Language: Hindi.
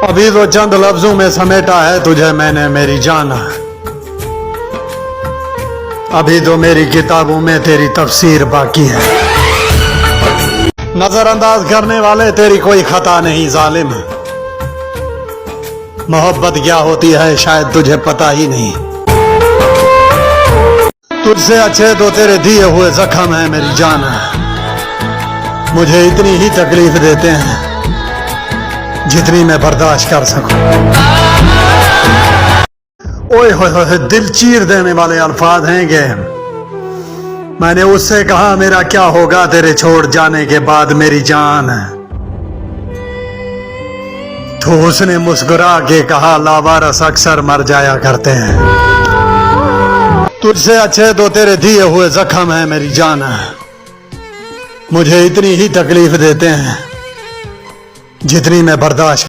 अभी तो चंद लफ्जों में समेटा है तुझे मैंने मेरी जान, अभी तो मेरी किताबों में तेरी तफसीर बाकी है। नजरअंदाज करने वाले तेरी कोई खता नहीं जालिम, मोहब्बत क्या होती है शायद तुझे पता ही नहीं। तुझसे अच्छे तो तेरे दिए हुए जख्म है मेरी जान, मुझे इतनी ही तकलीफ देते हैं जितनी मैं बर्दाश्त कर सकूं। ओए होए, दिल चीर देने वाले अल्फाज हैं ये। मैंने उससे कहा मेरा क्या होगा तेरे छोड़ जाने के बाद मेरी जान, तो उसने मुस्कुरा के कहा लावारस अक्सर मर जाया करते हैं। तुझसे अच्छे तो तेरे दिए हुए जख्म है मेरी जान, मुझे इतनी ही तकलीफ देते हैं जितनी मैं बर्दाश्त